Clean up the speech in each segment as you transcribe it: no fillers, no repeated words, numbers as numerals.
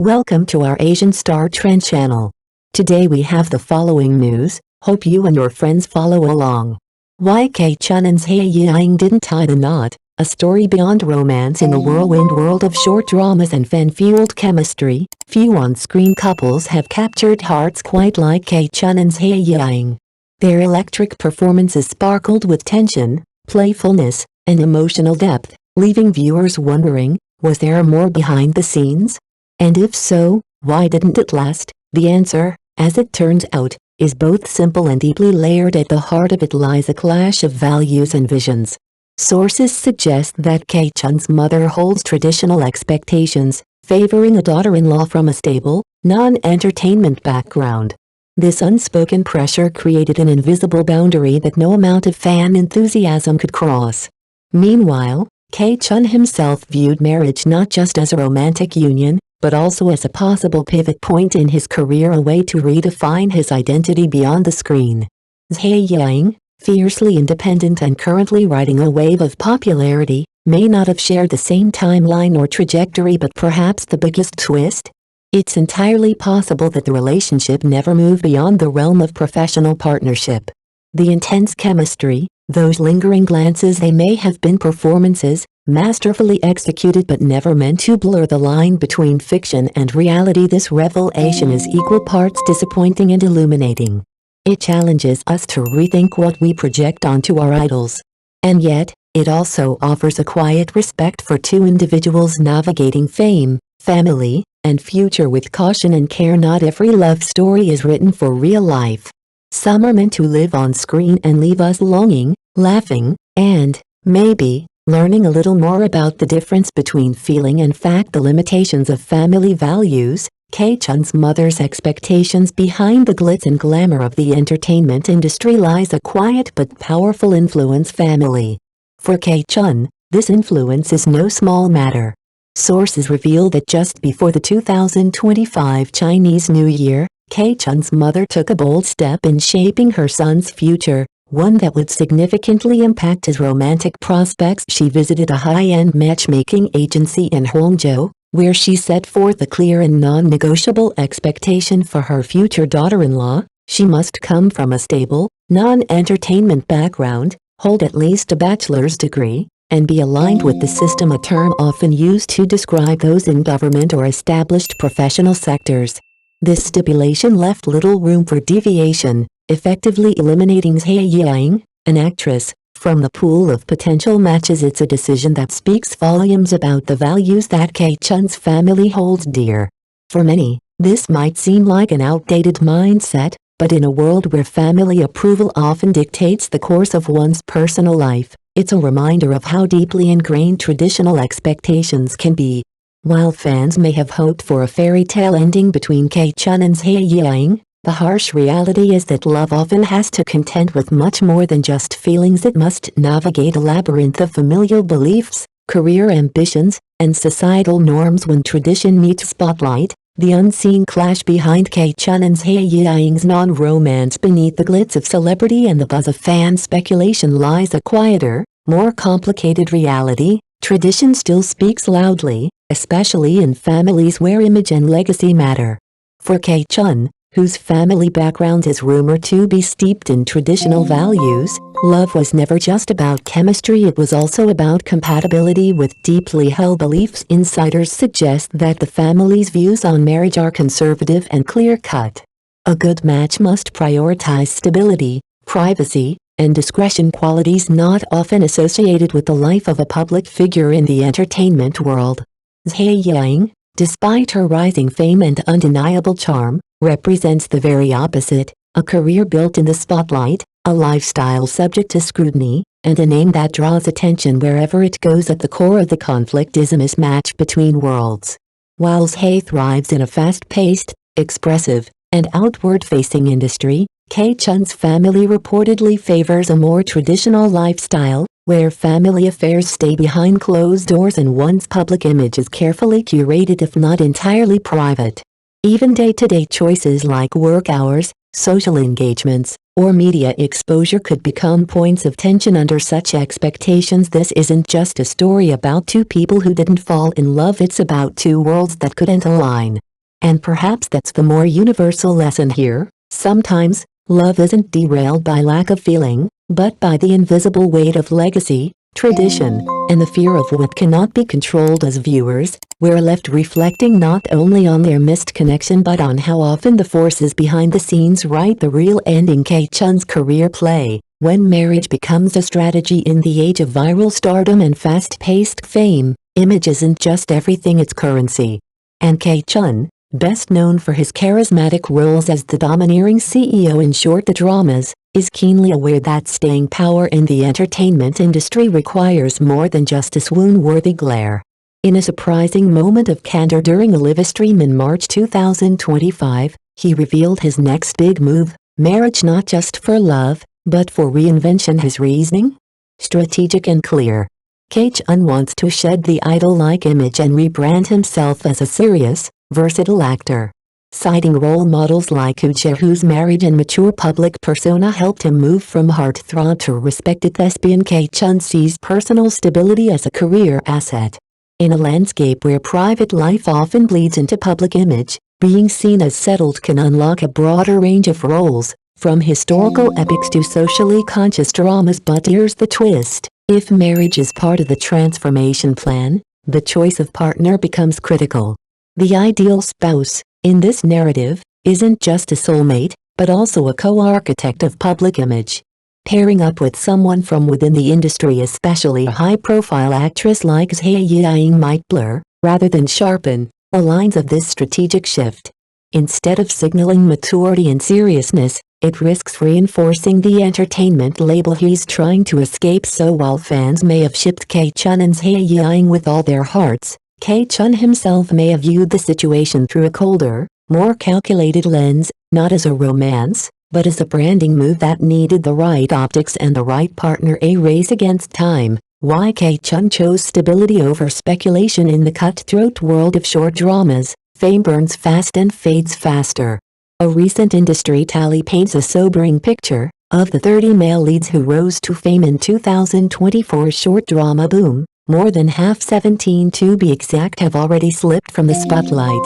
Welcome to our Asian Star Trend channel. Today we have the following news, hope you and your friends follow along. Why Chun and Zhai Yiying didn't tie the knot, a story beyond romance in the whirlwind world of short dramas and fan-fueled chemistry. Few on-screen couples have captured hearts quite like Chun and Zhai Yiying. Their electric performances sparkled with tension, playfulness, and emotional depth, leaving viewers wondering, was there more behind the scenes? And if so, why didn't it last? The answer, as it turns out, is both simple and deeply layered. At the heart of it lies a clash of values and visions. Sources suggest that Chun's mother holds traditional expectations, favoring a daughter-in-law from a stable, non-entertainment background. This unspoken pressure created an invisible boundary that no amount of fan enthusiasm could cross. Meanwhile, Chun himself viewed marriage not just as a romantic union, but also as a possible pivot point in his career, a way to redefine his identity beyond the screen. Zhai Yiying, fiercely independent and currently riding a wave of popularity, may not have shared the same timeline or trajectory, but perhaps the biggest twist? It's entirely possible that the relationship never moved beyond the realm of professional partnership. The intense chemistry, those lingering glances, they may have been performances, masterfully executed but never meant to blur the line between fiction and reality. This revelation is equal parts disappointing and illuminating. It challenges us to rethink what we project onto our idols. And yet, it also offers a quiet respect for two individuals navigating fame, family, and future with caution and care. Not every love story is written for real life. Some are meant to live on screen and leave us longing, laughing, and, maybe, learning a little more about the difference between feeling and fact. The limitations of family values. Chun's mother's expectations. Behind the glitz and glamour of the entertainment industry lies a quiet but powerful influence: family. For Chun, this influence is no small matter. Sources reveal that just before the 2025 Chinese New Year, Chun's mother took a bold step in shaping her son's future, one that would significantly impact his romantic prospects. She visited a high-end matchmaking agency in Hangzhou, where she set forth a clear and non-negotiable expectation for her future daughter-in-law: she must come from a stable, non-entertainment background, hold at least a bachelor's degree, and be aligned with the system, a term often used to describe those in government or established professional sectors. This stipulation left little room for deviation, effectively eliminating Zhai Yiying, an actress, from the pool of potential matches. It's a decision that speaks volumes about the values that Chun's family holds dear. For many, this might seem like an outdated mindset, but in a world where family approval often dictates the course of one's personal life, it's a reminder of how deeply ingrained traditional expectations can be. While fans may have hoped for a fairy tale ending between Chun and Zhai Yiying, the harsh reality is that love often has to contend with much more than just feelings. It must navigate a labyrinth of familial beliefs, career ambitions, and societal norms. When tradition meets spotlight, the unseen clash behind Chun and Zhai Yiying's non-romance. Beneath the glitz of celebrity and the buzz of fan speculation lies a quieter, more complicated reality. Tradition still speaks loudly, especially in families where image and legacy matter. For Chun, whose family background is rumored to be steeped in traditional values, love was never just about chemistry, it was also about compatibility with deeply held beliefs. Insiders suggest that the family's views on marriage are conservative and clear-cut. A good match must prioritize stability, privacy, and discretion, qualities not often associated with the life of a public figure in the entertainment world. Zhai Yiying, despite her rising fame and undeniable charm, represents the very opposite: a career built in the spotlight, a lifestyle subject to scrutiny, and a name that draws attention wherever it goes. At the core of the conflict is a mismatch between worlds. While Zhai thrives in a fast-paced, expressive, and outward-facing industry, Chun's family reportedly favors a more traditional lifestyle, where family affairs stay behind closed doors and one's public image is carefully curated, if not entirely private. Even day-to-day choices like work hours, social engagements, or media exposure could become points of tension under such expectations. This isn't just a story about two people who didn't fall in love, it's about two worlds that couldn't align. And perhaps that's the more universal lesson here. Sometimes, love isn't derailed by lack of feeling, but by the invisible weight of legacy, tradition, and the fear of what cannot be controlled. As viewers, we're left reflecting not only on their missed connection but on how often the forces behind the scenes write the real ending. K-Chun's career play. When marriage becomes a strategy in the age of viral stardom and fast-paced fame, image isn't just everything, it's currency. And K-Chun, best known for his charismatic roles as the domineering CEO in short the dramas, is keenly aware that staying power in the entertainment industry requires more than just a swoon-worthy glare. In a surprising moment of candor during a live stream in March 2025, he revealed his next big move, marriage not just for love, but for reinvention. His reasoning? Strategic and clear. K-Chun wants to shed the idol-like image and rebrand himself as a serious, versatile actor. Citing role models like Uche, whose marriage and mature public persona helped him move from heartthrob to respected thespian, K-Chun sees personal stability as a career asset. In a landscape where private life often bleeds into public image, being seen as settled can unlock a broader range of roles, from historical epics to socially conscious dramas. But here's the twist: if marriage is part of the transformation plan, the choice of partner becomes critical. The ideal spouse, in this narrative, isn't just a soulmate, but also a co-architect of public image. Pairing up with someone from within the industry, especially a high-profile actress like Zhai Yiying, might blur, rather than sharpen, the lines of this strategic shift. Instead of signaling maturity and seriousness, it risks reinforcing the entertainment label he's trying to escape. So while fans may have shipped K-Chun and Zhai Yiying with all their hearts, K-Chun himself may have viewed the situation through a colder, more calculated lens, not as a romance, but as a branding move that needed the right optics and the right partner. A race against time. Why K-Chun chose stability over speculation. In the cutthroat world of short dramas, fame burns fast and fades faster. A recent industry tally paints a sobering picture. Of the 30 male leads who rose to fame in 2024's short drama boom, more than half, 17 to be exact, have already slipped from the spotlight.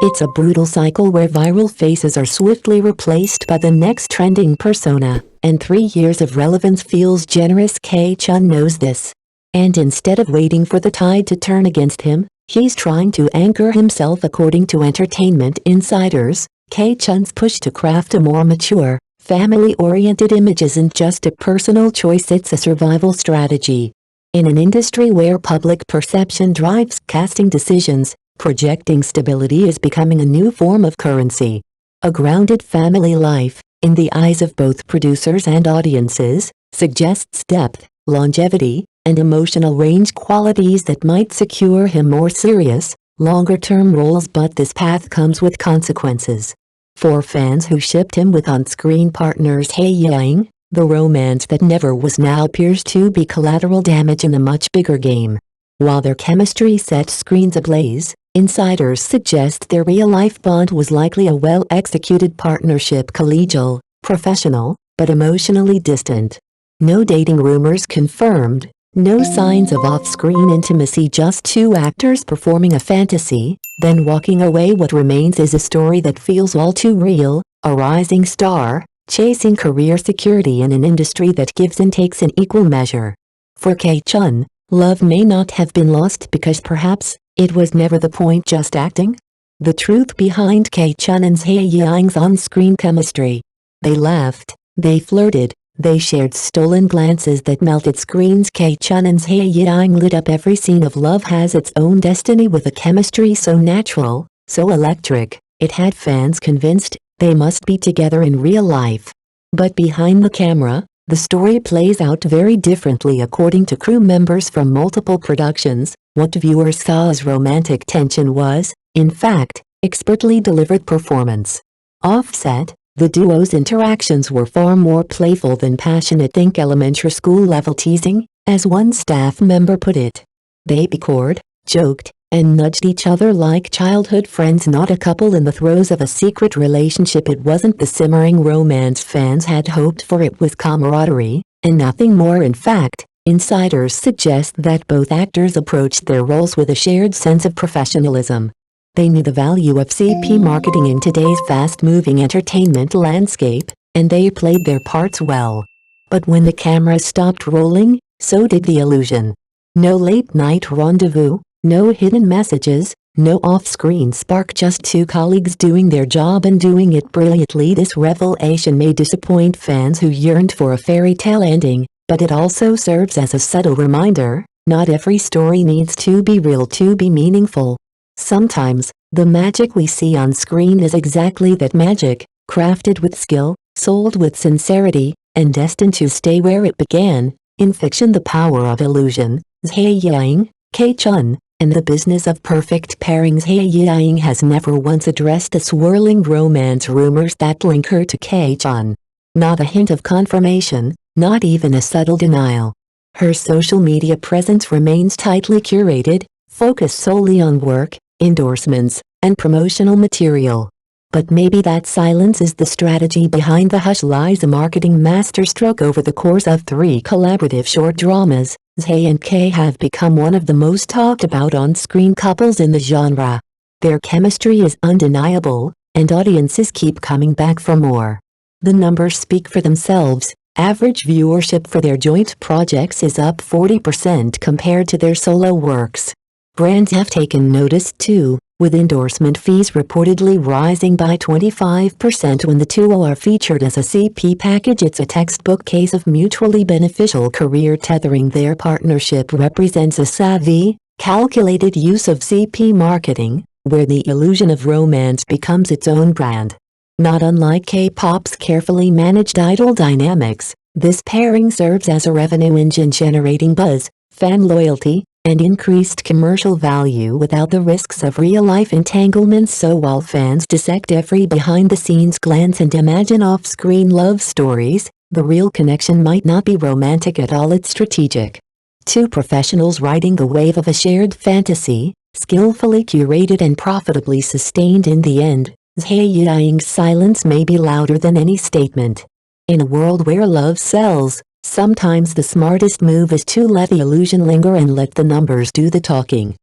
It's a brutal cycle where viral faces are swiftly replaced by the next trending persona, and 3 years of relevance feels generous. K-Chun knows this. And instead of waiting for the tide to turn against him, he's trying to anchor himself. According to entertainment insiders, K-Chun's push to craft a more mature, family-oriented image isn't just a personal choice, it's a survival strategy. In an industry where public perception drives casting decisions, projecting stability is becoming a new form of currency. A grounded family life, in the eyes of both producers and audiences, suggests depth, longevity, and emotional range, qualities that might secure him more serious, longer-term roles. But this path comes with consequences. For fans who shipped him with on-screen partners Zhai Yiying, the romance that never was now appears to be collateral damage in a much bigger game. While their chemistry set screens ablaze, insiders suggest their real-life bond was likely a well-executed partnership, collegial, professional, but emotionally distant. No dating rumors confirmed, no signs of off-screen intimacy, just two actors performing a fantasy, then walking away. What remains is a story that feels all too real, a rising star, chasing career security in an industry that gives and takes in equal measure. For K-Chun, love may not have been lost because perhaps it was never the point, just acting. The truth behind K-Chun and Zhai Yiying's on-screen chemistry. They laughed, they flirted, they shared stolen glances that melted screens. K-Chun and Zhai Yiying lit up every scene of love has its own destiny, with a chemistry so natural, so electric, it had fans convinced they must be together in real life. But behind the camera, the story plays out very differently. According to crew members from multiple productions, what viewers saw as romantic tension was, in fact, expertly delivered performance. Offset, the duo's interactions were far more playful than passionate. Think elementary school level teasing, as one staff member put it. They bickered, joked, and nudged each other like childhood friends, not a couple in the throes of a secret relationship. It wasn't the simmering romance fans had hoped for, it was camaraderie, and nothing more. In fact, insiders suggest that both actors approached their roles with a shared sense of professionalism. They knew the value of CP marketing in today's fast-moving entertainment landscape, and they played their parts well. But when the camera stopped rolling, so did the illusion. No late-night rendezvous, no hidden messages, no off-screen spark, just two colleagues doing their job and doing it brilliantly. This revelation may disappoint fans who yearned for a fairy tale ending, but it also serves as a subtle reminder, not every story needs to be real to be meaningful. Sometimes, the magic we see on screen is exactly that magic, crafted with skill, sold with sincerity, and destined to stay where it began. In fiction, The Power of Illusion, Zhai Yiying, Chun, and the Business of Perfect Pairings. Zhai Yiying has never once addressed the swirling romance rumors that link her to Chun. Not a hint of confirmation, not even a subtle denial. Her social media presence remains tightly curated, focused solely on work, endorsements, and promotional material. But maybe that silence is the strategy behind the hush lies, a marketing masterstroke. Over the course of 3 collaborative short dramas, Zhai and Kay have become one of the most talked about on-screen couples in the genre. Their chemistry is undeniable, and audiences keep coming back for more. The numbers speak for themselves. Average viewership for their joint projects is up 40% compared to their solo works. Brands have taken notice too, with endorsement fees reportedly rising by 25% when the duo are featured as a CP package. It's a textbook case of mutually beneficial career tethering. Their partnership represents a savvy, calculated use of CP marketing, where the illusion of romance becomes its own brand. Not unlike K-pop's carefully managed idol dynamics, this pairing serves as a revenue engine, generating buzz, fan loyalty, and increased commercial value without the risks of real-life entanglements. So while fans dissect every behind-the-scenes glance and imagine off-screen love stories, the real connection might not be romantic at all, it's strategic. Two professionals riding the wave of a shared fantasy, skillfully curated and profitably sustained. In the end, Zhai Yiying's silence may be louder than any statement. In a world where love sells, sometimes the smartest move is to let the illusion linger and let the numbers do the talking.